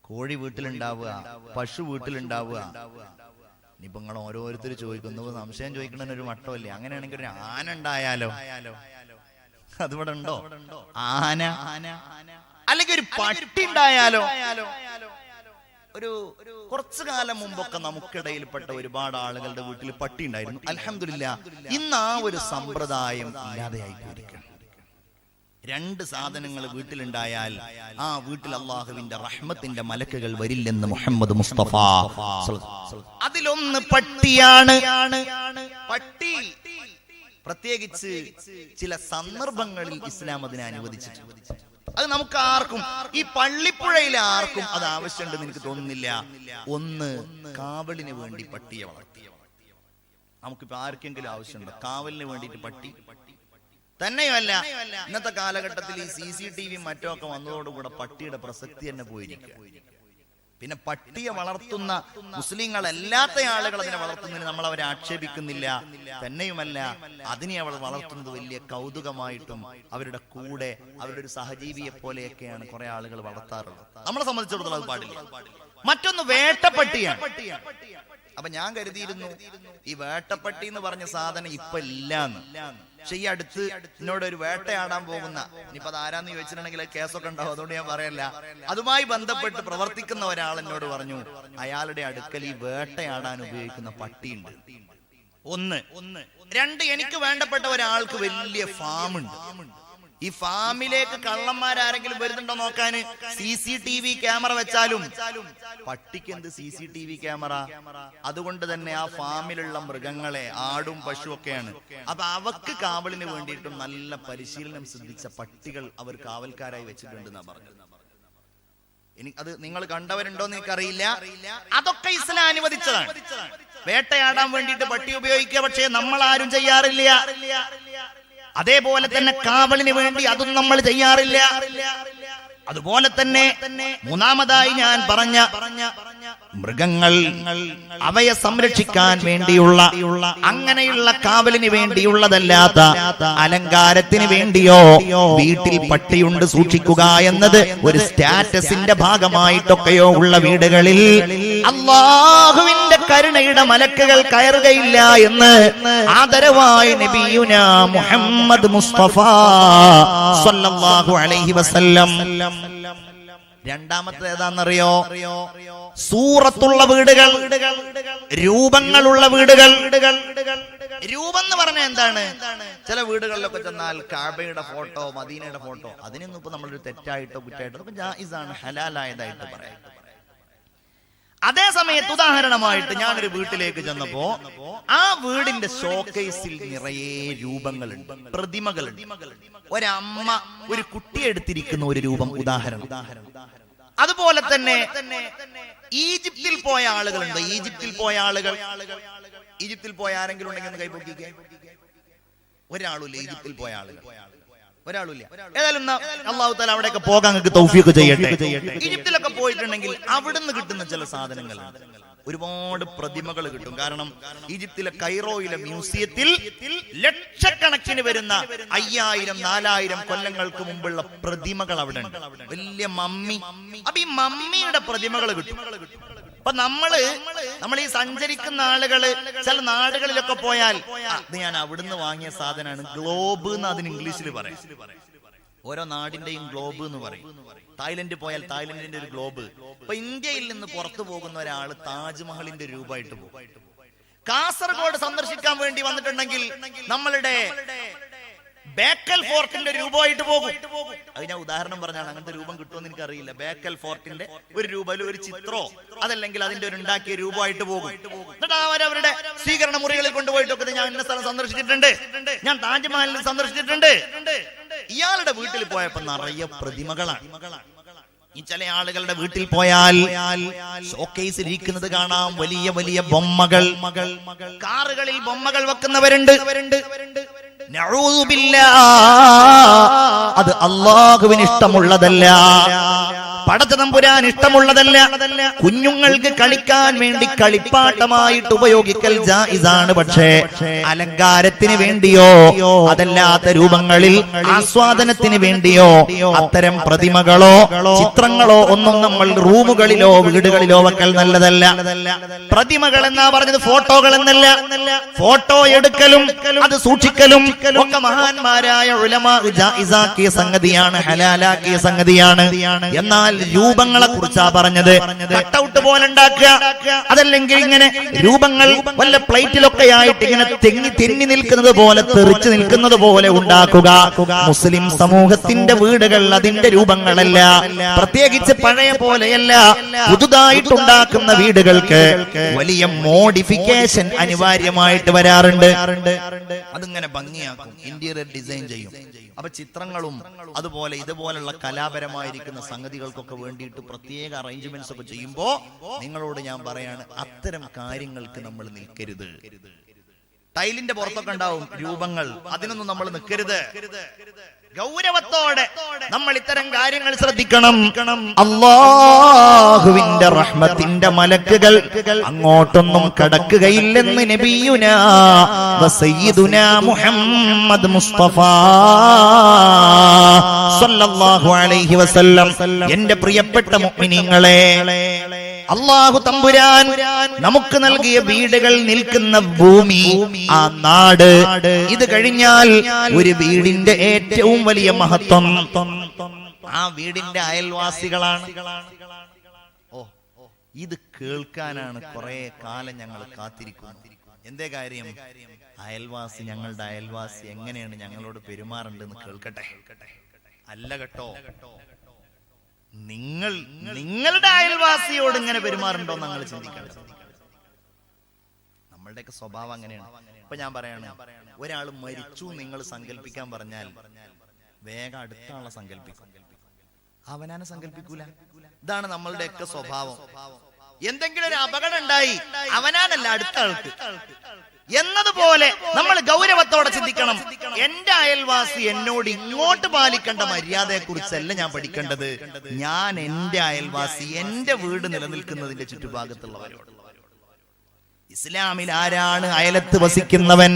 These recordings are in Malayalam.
കോഴി വീട്ടിലുണ്ടാവുക, പശു വീട്ടിലുണ്ടാവുക. ഇനിയിപ്പോ നിങ്ങൾ ഓരോരുത്തർ ചോദിക്കുന്നു, സംശയം ചോദിക്കണ ഒരു മട്ടമല്ലേ? അങ്ങനെയാണെങ്കിൽ ഒരു ആന ഉണ്ടായാലോ? അതിവിടെ ഉണ്ടോ ആന? അല്ലെങ്കിൽ ഒരു പട്ടി ഉണ്ടായാലോ? ഒരു കുറച്ചു കാലം മുമ്പൊക്കെ നമുക്കിടയിൽപ്പെട്ട ഒരുപാട് ആളുകളുടെ വീട്ടിൽ പട്ടി ഉണ്ടായിരുന്നു. അൽഹംദുലില്ലാഹ് ഇന്ന് ആ ഒരു സമ്പ്രദായം ഇല്ലാതെയായിട്ടിരിക്കണം. രണ്ട് സാധനങ്ങൾ വീട്ടിലുണ്ടായാൽ ആ വീട്ടിൽ അള്ളാഹുവിന്റെ റഹ്മത്തിന്റെ മലക്കുകൾ വരില്ലെന്ന് മുഹമ്മദ് മുസ്തഫ. അതിലൊന്ന് പട്ടിയാണ്. പട്ടി പ്രത്യേകിച്ച് ചില സന്ദർഭങ്ങളിൽ ഇസ്ലാം അതിനെ അനുവദിച്ചിട്ടുണ്ട്. അത് നമുക്ക് ആർക്കും, ഈ പള്ളിപ്പുഴയിലെ ആർക്കും അത് ആവശ്യമുണ്ടെന്ന് എനിക്ക് തോന്നുന്നില്ല. ഒന്ന്, കാവലിന് വേണ്ടി പട്ടിയെ വളർത്തിയ, നമുക്കിപ്പോ ആർക്കെങ്കിലും ആവശ്യമുണ്ടോ കാവലിന് വേണ്ടിയിട്ട് പട്ടി? തന്നെയല്ല, ഇന്നത്തെ കാലഘട്ടത്തിൽ ഈ CCTV മറ്റോ ഒക്കെ വന്നതോടുകൂടെ പട്ടിയുടെ പ്രസക്തി തന്നെ പോയിരിക്കുക. പിന്നെ പട്ടിയെ വളർത്തുന്ന മുസ്ലിങ്ങളല്ലാത്ത ആളുകൾ അതിനെ വളർത്തുന്നതിന് നമ്മൾ അവരെ ആക്ഷേപിക്കുന്നില്ല. തന്നെയുമല്ല, അതിനെ അവൾ വളർത്തുന്നത് വലിയ കൗതുകമായിട്ടും അവരുടെ കൂടെ അവരുടെ ഒരു സഹജീവിയെ പോലെയൊക്കെയാണ് കുറെ ആളുകൾ വളർത്താറുള്ളത്. നമ്മളെ സംബന്ധിച്ചിടത്തോളം അത് പാടില്ല. മറ്റൊന്ന് വേട്ടപ്പട്ടിയാണ്. അപ്പൊ ഞാൻ കരുതിയിരുന്നു ഈ വേട്ടപ്പട്ടി എന്ന് പറഞ്ഞ സാധനം ഇപ്പൊ ഇല്ലാന്ന്. പക്ഷെ ഈ അടുത്ത് എന്നോട് ഒരു വേട്ടയാടാൻ പോകുന്ന, ഇനിയിപ്പോ അത് ആരാന്ന് ചോദിച്ചിട്ടുണ്ടെങ്കിൽ കേസൊക്കെ ഉണ്ടാവും, അതുകൊണ്ട് ഞാൻ പറയല്ല, അതുമായി ബന്ധപ്പെട്ട് പ്രവർത്തിക്കുന്ന ഒരാൾ എന്നോട് പറഞ്ഞു അയാളുടെ അടുക്കൽ ഈ വേട്ടയാടാൻ ഉപയോഗിക്കുന്ന പട്ടിയുണ്ട്. ഒന്ന്. രണ്ട്, എനിക്ക് വേണ്ടപ്പെട്ട ഒരാൾക്ക് വലിയ ഫാമുണ്ട്. ഈ ഫാമിലേക്ക് കള്ളന്മാരാരെങ്കിലും വരുന്നുണ്ടോ നോക്കാന് CCTV ക്യാമറ വെച്ചാലും പട്ടിക്ക് എന്ത് CCTV ക്യാമറ? അതുകൊണ്ട് തന്നെ ആ ഫാമിലുള്ള മൃഗങ്ങളെ, ആടും പശു ഒക്കെയാണ്. അപ്പൊ അവക്ക് കാവലിന് വേണ്ടിയിട്ടും നല്ല പരിശീലനം സിദ്ധിച്ച പട്ടികൾ അവർ കാവൽക്കാരായി വെച്ചിട്ടുണ്ടെന്നാ പറഞ്ഞത്. അത് നിങ്ങൾ കണ്ടവരുണ്ടോന്ന് എനിക്കറിയില്ല. അതൊക്കെ ഇസ്ലാം അനുവദിച്ചതാണ്. വേട്ടയാടാൻ വേണ്ടിയിട്ട് പട്ടി ഉപയോഗിക്കുക, പക്ഷേ നമ്മൾ ആരും ചെയ്യാറില്ല. അതേപോലെ തന്നെ കാവലിന് വേണ്ടി അതും നമ്മൾ ചെയ്യാറില്ല. അതുപോലെ തന്നെ മൂന്നാമതായി ഞാൻ പറഞ്ഞ മൃഗങ്ങൾ, അവയെ സംരക്ഷിക്കാൻ വേണ്ടിയുള്ള, അങ്ങനെയുള്ള കാവലിന് വേണ്ടിയുള്ളതല്ലാത്ത അലങ്കാരത്തിന് വേണ്ടിയോ വീട്ടിൽ പട്ടിയുണ്ട് സൂക്ഷിക്കുക എന്നത് ഒരു സ്റ്റാറ്റസിന്റെ ഭാഗമായിട്ടൊക്കെയോ ഉള്ള വീടുകളിൽ അല്ലാഹുവിന്റെ കരുണയുടെ മലക്കുകൾ കയറുകയില്ല എന്ന് ആദരവായി നബിയുനാ മുഹമ്മദ് മുസ്തഫ സ്വല്ലല്ലാഹു അലൈഹി വസല്ലം. രണ്ടാമത്തെ ഏതാണെന്നറിയോ? സൂറത്തുള്ള വീടുകൾ, രൂപങ്ങളുള്ള വീടുകൾ. രൂപം എന്ന് പറഞ്ഞാൽ എന്താണ്? ചില വീടുകളിലൊക്കെ ചെന്നാൽ കഅബയുടെ ഫോട്ടോ, മദീനയുടെ ഫോട്ടോ, അതിനൊന്നും ഇപ്പൊ നമ്മളൊരു തെറ്റായിട്ടോ കുറ്റായിട്ടോ ജായിസാണ്, ഹലാലായതായിട്ട് പറയാം. അതേ സമയത്ത് ഉദാഹരണമായിട്ട് ഞാനൊരു വീട്ടിലേക്ക് ചെന്നപ്പോ ആ വീടിന്റെ ഷോക്കേസിൽ നിറയെ രൂപങ്ങളുണ്ട്, പ്രതിമകളുണ്ട്. ഒരമ്മ ഒരു കുട്ടിയെ എടുത്തിരിക്കുന്ന ഒരു രൂപം, ഉദാഹരണം. അതുപോലെ തന്നെ ഈജിപ്തിൽ പോയ ആളുകളുണ്ട്. ഈജിപ്തിൽ പോയ ആരെങ്കിലും ഉണ്ടെങ്കിൽ ഒന്ന് കൈപൊക്കിക്കേ. ഒരാളുമില്ല ഈജിപ്തിൽ പോയ ആളുകൾ, ഒരാളുമില്ല. ഏതായാലും അല്ലാഹു തആല അവിടെയൊക്കെ പോകാൻ നിങ്ങൾക്ക് തൗഫീഖ് ചെയ്യട്ടെ. ഈജിപ്തിലൊക്കെ പോയിട്ടുണ്ടെങ്കിൽ അവിടുന്ന് കിട്ടുന്ന ചില സാധനങ്ങൾ, ഒരുപാട് പ്രതിമകൾ കിട്ടും. കാരണം ഈജിപ്തിലെ കൈറോയിലെ മ്യൂസിയത്തിൽ ലക്ഷക്കണക്കിന് വരുന്ന 5000-4000 കൊല്ലങ്ങൾക്ക് മുമ്പുള്ള പ്രതിമകൾ അവിടെ ഉണ്ട്. വലിയ മമ്മി. അപ്പൊ ഈ മമ്മിയുടെ പ്രതിമകൾ കിട്ടും. അപ്പൊ നമ്മൾ ഈ സഞ്ചരിക്കുന്ന ആളുകള് ചില നാടുകളിലൊക്കെ പോയാൽ അത് ഞാൻ അവിടുന്ന് വാങ്ങിയ സാധനമാണ്, ഗ്ലോബ് എന്ന് അതിന് ഇംഗ്ലീഷിൽ പറയും. ഓരോ നാടിന്റെയും ഗ്ലോബ് എന്ന് പറയും. തായ്ലൻഡ് പോയാൽ തായ്ലൻഡിന്റെ ഒരു ഗ്ലോബ്. ഇപ്പൊ ഇന്ത്യയിൽ നിന്ന് പുറത്തു പോകുന്ന ഒരാള് താജ്മഹലിന്റെ രൂപമായിട്ട് പോകും. കാസർഗോഡ് സന്ദർശിക്കാൻ വേണ്ടി വന്നിട്ടുണ്ടെങ്കിൽ നമ്മളുടെ ബേക്കൽ ഫോർട്ടിന്റെ രൂപമായിട്ട് പോകും. അത് ഞാൻ ഉദാഹരണം പറഞ്ഞാണ്, അങ്ങനത്തെ രൂപം കിട്ടുമെന്ന് എനിക്കറിയില്ല. ബേക്കൽ ഫോർട്ടിന്റെ ഒരു രൂപ, ഒരു ചിത്രോ അതല്ലെങ്കിൽ അതിന്റെ ഒരു ഉണ്ടാക്കിയ രൂപമായിട്ട് പോകും. എന്നിട്ട് അവരവരുടെ സ്വീകരണ മുറികളിൽ കൊണ്ടുപോയിട്ടൊക്കെ ഞാൻ ഇന്ന സ്ഥലം സന്ദർശിച്ചിട്ടുണ്ട്, ഞാൻ താജ്മഹലിൽ സന്ദർശിച്ചിട്ടുണ്ട്. ഇയാളുടെ വീട്ടിൽ പോയപ്പോ നിറയെ പ്രതിമകളാണ്. ഈ ചില ആളുകളുടെ വീട്ടിൽ പോയാൽ ഷോക്കേസിൽ ഇരിക്കുന്നത് കാണാം, വലിയ വലിയ ബൊമ്മകൾ. കാറുകളിൽ ബൊമ്മകൾ വെക്കുന്നവരുണ്ട്. നഊദു ബില്ലാഹ്, അത് അല്ലാഹുവിന് ഇഷ്ടമുള്ളതല്ല. പടച്ചതമ്പുരാൻ ഇഷ്ടമുള്ളതല്ല. കുഞ്ഞുങ്ങൾക്ക് കളിക്കാൻ വേണ്ടി കളിപ്പാട്ടമായിട്ട് ഉപയോഗിക്കൽ ജായിസാണ്. പക്ഷേ അലങ്കാരത്തിന് വേണ്ടിയോ അതല്ലാത്ത രൂപങ്ങളിൽ ആസ്വാദനത്തിന് വേണ്ടിയോ അത്തരം പ്രതിമകളോ ചിത്രങ്ങളോ ഒന്നും നമ്മൾ റൂമുകളിലോ വീടുകളിലോ വെക്കൽ നല്ലതല്ല. പ്രതിമകൾ എന്നാ പറഞ്ഞത്, ഫോട്ടോകൾ എന്നല്ല. ഫോട്ടോ എടുക്കലും അത് സൂക്ഷിക്കലും ഒക്കെ മഹാന്മാരായ ഉലമാ ജായിസാക്കിയ സംഗതിയാണ്, ഹലാലാക്കിയ സംഗതിയാണ്. എന്നാൽ രൂപങ്ങളെ കുറിച്ചാ പറഞ്ഞത്. കട്ടൗട്ട് പോലെ ഉണ്ടാക്കുക, അതല്ലെങ്കിൽ ഇങ്ങനെ രൂപങ്ങൾ വല്ല പ്ലേറ്റിലൊക്കെ ആയിട്ട് ഇങ്ങനെ തെന്നി നിൽക്കുന്നത് പോലെ, തെറിച്ചു നിൽക്കുന്നത് പോലെ ഉണ്ടാക്കുക. മുസ്ലിം സമൂഹത്തിന്റെ വീടുകൾ അതിന്റെ രൂപങ്ങളല്ല, പ്രത്യേകിച്ച് പഴയ പോലെയല്ല. പുതുതായിട്ടുണ്ടാക്കുന്ന വീടുകൾക്ക് വലിയ മോഡിഫിക്കേഷൻ അനിവാര്യമായിട്ട് വരാറുണ്ട്. അതിങ്ങനെ ഭംഗിയാക്കും, ഇന്റീരിയർ ഡിസൈൻ ചെയ്യും. അപ്പൊ ചിത്രങ്ങളും അതുപോലെ ഇതുപോലുള്ള കലാപരമായിരിക്കുന്ന സംഗതികൾക്കൊക്കെ വേണ്ടിയിട്ട് പ്രത്യേക അറേഞ്ച്മെന്റ്സ് ഒക്കെ ചെയ്യുമ്പോ നിങ്ങളോട് ഞാൻ പറയാണ്, അത്തരം കാര്യങ്ങൾക്ക് നമ്മൾ നിൽക്കരുത്. ടൈലിന്റെ പുറത്തൊക്കെ ഉണ്ടാവും രൂപങ്ങൾ, അതിനൊന്നും നമ്മൾ നിൽക്കരുത്. ഗൗരവത്തോടെ നമ്മൾ ഇത്തരം കാര്യങ്ങൾ ശ്രദ്ധിക്കണം. അല്ലാഹുവിന്റെ റഹ്മത്തിന്റെ മലക്കുകൾ അങ്ങോട്ടൊന്നും കടക്കുകയില്ലെന്ന് നബിയുനാ വസയ്യിദുനാ മുഹമ്മദ് മുസ്തഫ സല്ലല്ലാഹു അലൈഹി വസല്ലം. എന്റെ പ്രിയപ്പെട്ട മുഅ്മിനീങ്ങളെ, അല്ലാഹു തമ്പുരാൻ നമുക്ക് നൽകിയ വീടുകൾ നിൽക്കുന്ന ഭൂമി, ആ നാട്, ഇത് കഴിഞ്ഞാൽ ഒരു വീടിന്റെ ഏറ്റവും വലിയ മഹത്വം ആ വീടിന്റെ അയൽവാസികളാണ്. ഓ, ഇത് കേൾക്കാനാണ് കുറെ കാലം ഞങ്ങൾ കാത്തിരിക്കുന്നത്. എന്തേ കാര്യം? അയൽവാസി, ഞങ്ങളുടെ അയൽവാസി എങ്ങനെയാണ് ഞങ്ങളോട് പെരുമാറേണ്ടതെന്ന് കേൾക്കട്ടെ. അല്ല കേട്ടോ, നിങ്ങളുടെ അയൽവാസിയോട് ഇങ്ങനെ പെരുമാറുണ്ടോ ഞങ്ങൾ ചിന്തിക്കണം. നമ്മളുടെയൊക്കെ സ്വഭാവം അങ്ങനെയാണ്. ഇപ്പൊ ഞാൻ പറയാണ്, ഒരാൾ മരിച്ചു നിങ്ങൾ സങ്കല്പിക്കാൻ പറഞ്ഞാൽ വേഗം അടുത്ത ആളെ സങ്കല്പിക്കും, അവനാനെ സങ്കല്പിക്കൂല. ഇതാണ് നമ്മളുടെയൊക്കെ സ്വഭാവം. എന്തെങ്കിലും ഒരു അപകടം ഉണ്ടായി അവനാനല്ല അടുത്ത ആൾക്ക് എന്നതുപോലെ നമ്മൾ ഗൗരവത്തോടെ ചിന്തിക്കണം. എന്റെ അയൽവാസി എന്നോട് ഇങ്ങോട്ട് പാലിക്കേണ്ട മര്യാദയെ കുറിച്ചല്ല ഞാൻ പഠിക്കേണ്ടത്. ഞാൻ എന്റെ അയൽവാസി, എന്റെ വീട് നിലനിൽക്കുന്നതിന്റെ ചുറ്റുഭാഗത്തുള്ളവരോട്. ഇസ്ലാമിൽ ആരാണ് അയലത്ത് വസിക്കുന്നവൻ?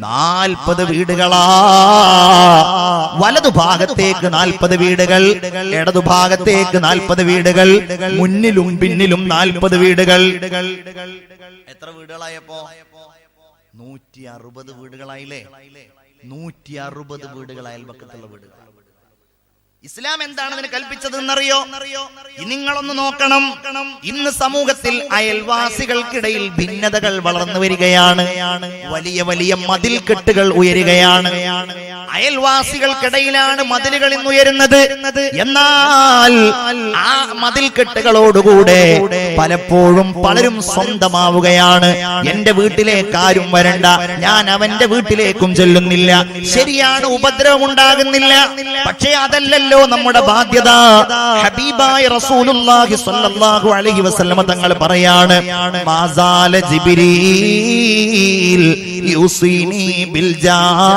40 വീടുകളാ. വലതുഭാഗത്തേക്ക് 40 വീടുകൾ, ഇടതുഭാഗത്തേക്ക് 40 വീടുകൾ, മുന്നിലും പിന്നിലും 40 വീടുകൾ. എത്ര വീടുകളായപ്പോ? 160 വീടുകളായില്ലേ? 160 വീടുകൾ അയൽപക്കത്തുള്ള വീടുകൾ. ഇസ്ലാം എന്താണ് അതിന് കൽപ്പിച്ചത് എന്നറിയോ? നിങ്ങളൊന്ന് നോക്കണം. ഇന്ന് സമൂഹത്തിൽ അയൽവാസികൾക്കിടയിൽ ഭിന്നതകൾ വളർന്നു വരികയാണ്. വലിയ വലിയ മതിൽക്കെട്ടുകൾ ഉയരുകയാണ്. അയൽവാസികൾക്കിടയിലാണ് മതിലുകൾ ഇന്ന് ഉയരുന്നത്. എന്നാൽ ആ മതിൽക്കെട്ടുകളോടുകൂടെ പലപ്പോഴും പലരും സ്വന്തമാവുകയാണ്. എന്റെ വീട്ടിലേക്ക് ആരും വരണ്ട, ഞാൻ അവന്റെ വീട്ടിലേക്കും ചെല്ലുന്നില്ല. ശരിയാണ്, ഉപദ്രവം ഉണ്ടാകുന്നില്ല. പക്ഷേ അതല്ലല്ലോ നമ്മുടെ ബാധ്യത. ഹബീബായ റസൂലുള്ളാഹി സ്വല്ലല്ലാഹു അലൈഹി വസല്ലം തങ്ങൾ പറയാണ്, മാസാല ജിബ്രീൽ യുസീനി ബിൽ ജാർ.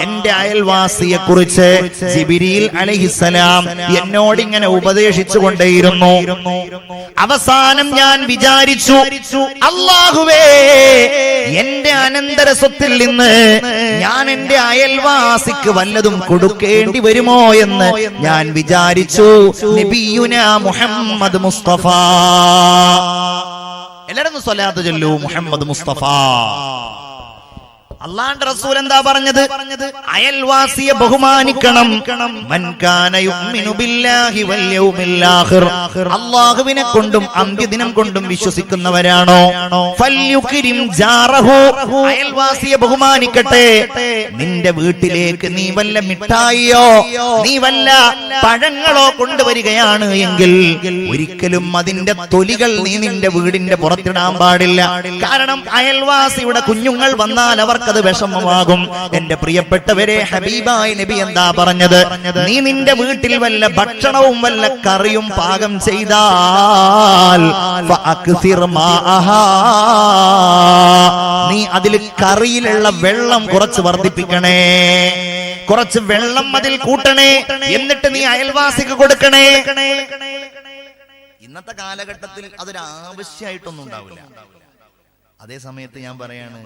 എന്റെ അയൽവാസിയെ കുറിച്ച് ജിബ്രീൽ അലൈഹിസ്സലാം എന്നോട് ഇങ്ങനെ ഉപദേശിച്ചു കൊണ്ടേയിരുന്നു. അവസാനം ഞാൻ വിചാരിച്ചു, അല്ലാഹുവേ, എന്റെ അനന്തര സ്വത്തിൽ നിന്ന് ഞാൻ എന്റെ അയൽവാസിക്ക് വല്ലതും കൊടുക്കേണ്ടി വരുമോ എന്ന് ഞാൻ വിചാരിച്ചു. നബിയുനാ മുഹമ്മദ് മുസ്തഫ, എല്ലാവരും സ്വലാത്ത് ചൊല്ലൂ, മുഹമ്മദ് മുസ്തഫ. അല്ലാഹുവിന്റെ റസൂൽ എന്താ പറഞ്ഞത്? അയൽവാസിയെ ബഹുമാനിക്കണം. മൻ കാന യുഅ്മിനു ബില്ലാഹി വൽ യൗമിൽ ആഖിർ, അല്ലാഹുവിനെ കൊണ്ടും അന്ത്യദിനം കൊണ്ടും വിശ്വസിക്കുന്നവരാണോ, ഫൽയുക്രിം ജാറഹു, അയൽവാസിയെ ബഹുമാനിക്കട്ടെ. നിന്റെ വീട്ടിലേക്ക് നീ വല്ല മിഠായിയോ നീ വല്ല പഴങ്ങളോ കൊണ്ടുവരികയാണ് എങ്കിൽ ഒരിക്കലും അതിന്റെ തൊലികൾ നീ നിന്റെ വീടിന്റെ പുറത്തിടാൻ പാടില്ല. കാരണം അയൽവാസിയുടെ കുഞ്ഞുങ്ങൾ വന്നാൽ അവർക്ക് അത് വിഷമമാകും. എന്റെ പ്രിയപ്പെട്ടവരെ, ഹബീബായ നബി എന്താ പറഞ്ഞത്? നീ നിന്റെ വീട്ടിൽ വല്ല ഭക്ഷണവും വല്ല കറിയും പാകം ചെയ്താൽ നീ അതിൽ കറിയിലുള്ള വെള്ളം കുറച്ച് വർദ്ധിപ്പിക്കണേ. കുറച്ച് വെള്ളം അതിൽ കൂട്ടണേ, എന്നിട്ട് നീ അയൽവാസിക്ക് കൊടുക്കണേ. ഇന്നത്തെ കാലഘട്ടത്തിൽ അതൊരു ആവശ്യമായിട്ടൊന്നും ഉണ്ടാവില്ല. അതേ സമയത്ത് ഞാൻ പറയാണ്,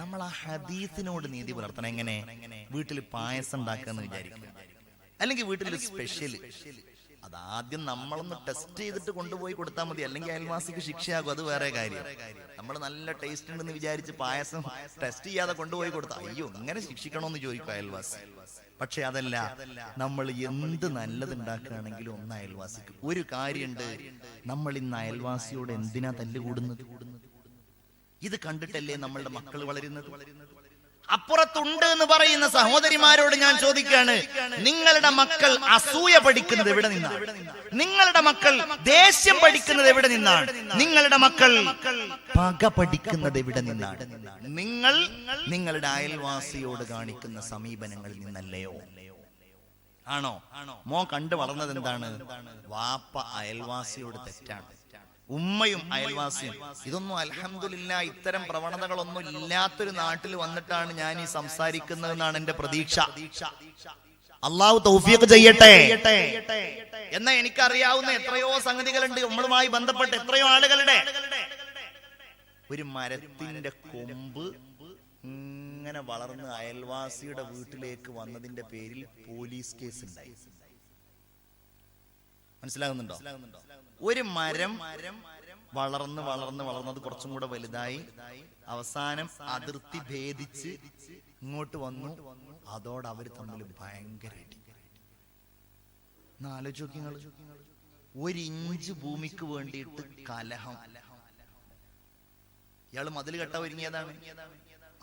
നമ്മൾ ആ ഹദീസിനോട് നീതി പുലർത്തണം. എങ്ങനെ? വീട്ടിൽ പായസം ഉണ്ടാക്കാന്ന് വിചാരിക്കും, അല്ലെങ്കിൽ വീട്ടിൽ സ്പെഷ്യല്, അതാദ്യം നമ്മളൊന്ന് ടെസ്റ്റ് ചെയ്തിട്ട് കൊണ്ടുപോയി കൊടുത്താൽ മതി, അല്ലെങ്കിൽ അയൽവാസിക്ക് ശിക്ഷയാകും. അത് വേറെ കാര്യം. നമ്മൾ നല്ല ടേസ്റ്റ് ഉണ്ടെന്ന് വിചാരിച്ച് പായസം ടെസ്റ്റ് ചെയ്യാതെ കൊണ്ടുപോയി കൊടുത്താൽ അയ്യോ ഇങ്ങനെ ശിക്ഷിക്കണമെന്ന് ചോദിക്കും അയൽവാസി. പക്ഷെ അതല്ല, നമ്മൾ എന്ത് നല്ലത് ഉണ്ടാക്കുകയാണെങ്കിലും ഒന്ന് അയൽവാസിക്ക്. ഒരു കാര്യമുണ്ട്, നമ്മൾ ഇന്ന് അയൽവാസിയോട് എന്തിനാ തല്ലുകൂടുന്നത്? ഇത് കണ്ടിട്ടല്ലേ നമ്മളുടെ മക്കൾ വളരുന്നത്? അപ്പുറത്തുണ്ട് എന്ന് പറയുന്ന സഹോദരിമാരോട് ഞാൻ ചോദിക്കുകയാണ്, നിങ്ങളുടെ മക്കൾ അസൂയ പഠിക്കുന്നത് എവിടെ നിന്നാണ്? നിങ്ങളുടെ മക്കൾ ദേഷ്യം പഠിക്കുന്നത് എവിടെ നിന്നാണ്? നിങ്ങളുടെ മക്കൾ പക പഠിക്കുന്നത് എവിടെ നിന്നാണ്? നിങ്ങൾ നിങ്ങളുടെ അയൽവാസിയോട് കാണിക്കുന്ന സമീപനങ്ങളിൽ നിന്നല്ലയോ? ആണോ? മോൻ കണ്ടു വളർന്നത് എന്താണ്? വാപ്പ അയൽവാസിയോട് തെറ്റാണ്, ഉമ്മയും അയൽവാസിയും. ഇതൊന്നും അൽഹംദുലില്ലാ ഇത്തരം പ്രവണതകളൊന്നും ഇല്ലാത്തൊരു നാട്ടിൽ വന്നിട്ടാണ് ഞാൻ ഈ സംസാരിക്കുന്നതെന്നാണ് എന്റെ പ്രതീക്ഷ. അള്ളാഹു തൗഫീഖ് ചെയ്യട്ടെ. എന്നാ എനിക്കറിയാവുന്ന എത്രയോ സംഗതികളുണ്ട് നമ്മളുമായി ബന്ധപ്പെട്ട്, എത്രയോ ആളുകളുടെ. ഒരു മരത്തിന്റെ കൊമ്പ് ഇങ്ങനെ വളർന്ന് അയൽവാസിയുടെ വീട്ടിലേക്ക് വന്നതിന്റെ പേരിൽ പോലീസ് കേസ് ഉണ്ടായി. മനസ്സിലാകുന്നുണ്ടോ? ഒരു മരം വളർന്ന് വളർന്ന് വളർന്നത് കുറച്ചും കൂടെ വലുതായി, അവസാനം അതിർത്തി ഭേദിച്ച് ഇങ്ങോട്ട് വന്നു. അതോടെ അവര് തമ്മിൽ ഭയങ്കര അടി. ആലോചിച്ച് നോക്കി നിങ്ങൾ, 1 ഇഞ്ച് ഭൂമിക്ക് വേണ്ടിയിട്ട് കലഹം. ഇയാള് മതിൽ കെട്ടാൻ ഒരുങ്ങിയതാണ്.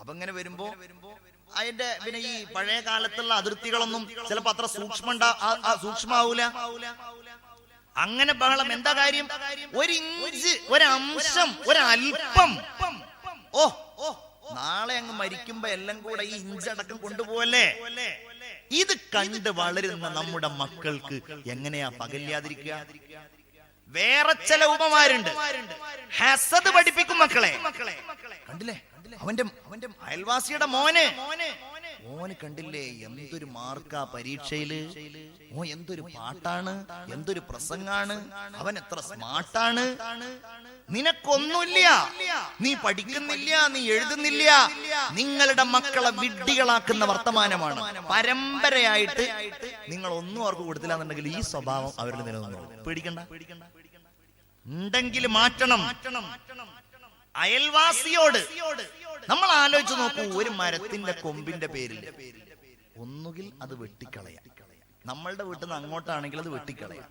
അപ്പൊ ഇങ്ങനെ വരുമ്പോ അതിന്റെ പിന്നെ ഈ പഴയ കാലത്തുള്ള അതിർത്തികളൊന്നും ചിലപ്പോ അത്ര സൂക്ഷ്മാവൂല. അങ്ങനെ ബഹളം. എന്താ കാര്യം? 1 ഇഞ്ച്, ഒരംശം, ഒരൽപ്പം. നാളെ അങ്ങ് മരിക്കുമ്പോ എല്ലാം കൂടെ ഈ ഇഞ്ചടക്കം കൊണ്ടുപോവല്ലേ? ഇത് കണ്ട് വളരുന്ന നമ്മുടെ മക്കൾക്ക് എങ്ങനെയാ പകല്ലാതിരിക്കുക? വേറെ ചില ഉപമാരുണ്ട്, ഹസദ് പഠിപ്പിക്കും മക്കളെ. കണ്ടില്ലേ അവന്റെ അയൽവാസിയുടെ മോന് കണ്ടില്ലേ എന്തൊരു മാർക്കാ പരീക്ഷയില്, എന്തൊരു പാട്ടാണ്, എന്തൊരു പ്രസംഗാണ്, അവൻ എത്ര സ്മാർട്ടാണ്. നിനക്കൊന്നുമില്ല, നീ പഠിക്കുന്നില്ല, നീ എഴുതുന്നില്ല. നിങ്ങളുടെ മക്കളെ വിഡ്ഢികളാക്കുന്ന വർത്തമാനമാണ്. പരമ്പരയായിട്ട് നിങ്ങൾ ഒന്നും അവർക്ക് കൊടുത്തില്ല എന്നുണ്ടെങ്കിൽ ഈ സ്വഭാവം അവരിൽ നിലനിന്നു. പേടിക്കണ്ട, ഉണ്ടെങ്കിൽ മാറ്റണം. അയൽവാസിയോട് നമ്മൾ ആലോചിച്ച് നോക്കൂ, ഒരു മരത്തിന്റെ കൊമ്പിന്റെ പേരിൽ ഒന്നുകിൽ അത് വെട്ടിക്കളയാം. നമ്മളുടെ വീട്ടിൽ നിന്ന് അങ്ങോട്ടാണെങ്കിൽ അത് വെട്ടിക്കളയാം.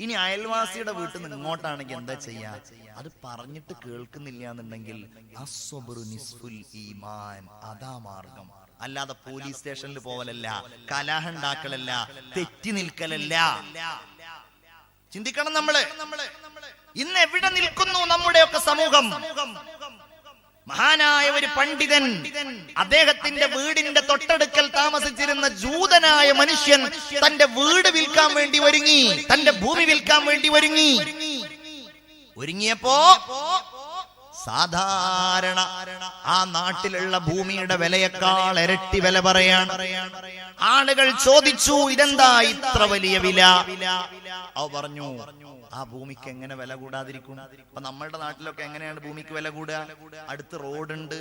ഇനി അയൽവാസിയുടെ വീട്ടിൽ നിന്ന് ഇങ്ങോട്ടാണെങ്കിൽ എന്താ ചെയ്യാ? അത് പറഞ്ഞിട്ട് കേൾക്കുന്നില്ല എന്നുണ്ടെങ്കിൽ അസ്വബ്റു നിസ്ഫുൽ ഈമാൻ, അതാ മാർഗം. അല്ലാതെ പോലീസ് സ്റ്റേഷനിൽ പോവലല്ല, കലഹം ഉണ്ടാക്കലല്ല, തെറ്റി നിൽക്കലല്ല. ചിന്തിക്കണം നമ്മള്. ഇന്ന് എവിടെ നിൽക്കുന്നു നമ്മുടെയൊക്കെ സമൂഹം? മഹാനായ ഒരു പണ്ഡിതൻ, അദ്ദേഹത്തിന്റെ വീടിന്റെ തൊട്ടടുക്കൽ താമസിച്ചിരുന്ന ജൂതനായ മനുഷ്യൻ തന്റെ വീട് വിൽക്കാൻ വേണ്ടി ഒരുങ്ങി, തന്റെ ഭൂമി വിൽക്കാൻ വേണ്ടി ഒരുങ്ങിയപ്പോ സാധാരണ ആ നാട്ടിലുള്ള ഭൂമിയുടെ വിലയേക്കാൾ ഇരട്ടി വില പറയാണ്. ആളുകൾ ചോദിച്ചു, ഇതെന്താ ഇത്ര വലിയ വില? അവ പറഞ്ഞു, ആ ഭൂമിക്ക് എങ്ങനെ വില കൂടാതിരിക്കും? ഇപ്പൊ നമ്മളുടെ നാട്ടിലൊക്കെ എങ്ങനെയാണ് ഭൂമിക്ക് വില കൂടുക? അടുത്ത് റോഡുണ്ട്.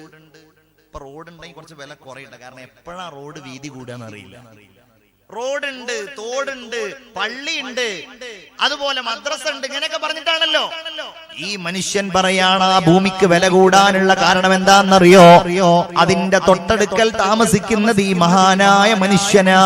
ഇപ്പൊ റോഡുണ്ടെങ്കിൽ കുറച്ച് വില കുറയട്ടെ, കാരണം എപ്പോഴാ റോഡ് വീതി കൂടുകയെന്ന് അറിയില്ല. റോഡുണ്ട്, തോടുണ്ട്, പള്ളിയുണ്ട്, അതുപോലെ മദ്രസ ഉണ്ട്, ഇങ്ങനെയൊക്കെ പറഞ്ഞിട്ടാണല്ലോ. ഈ മനുഷ്യൻ പറയാണ്, ആ ഭൂമിക്ക് വില കൂടാനുള്ള കാരണം എന്താണെന്നറിയോ? അതിന്റെ തൊട്ടടുക്കൽ താമസിക്കുന്നത് ഈ മഹാനായ മനുഷ്യനാണ്.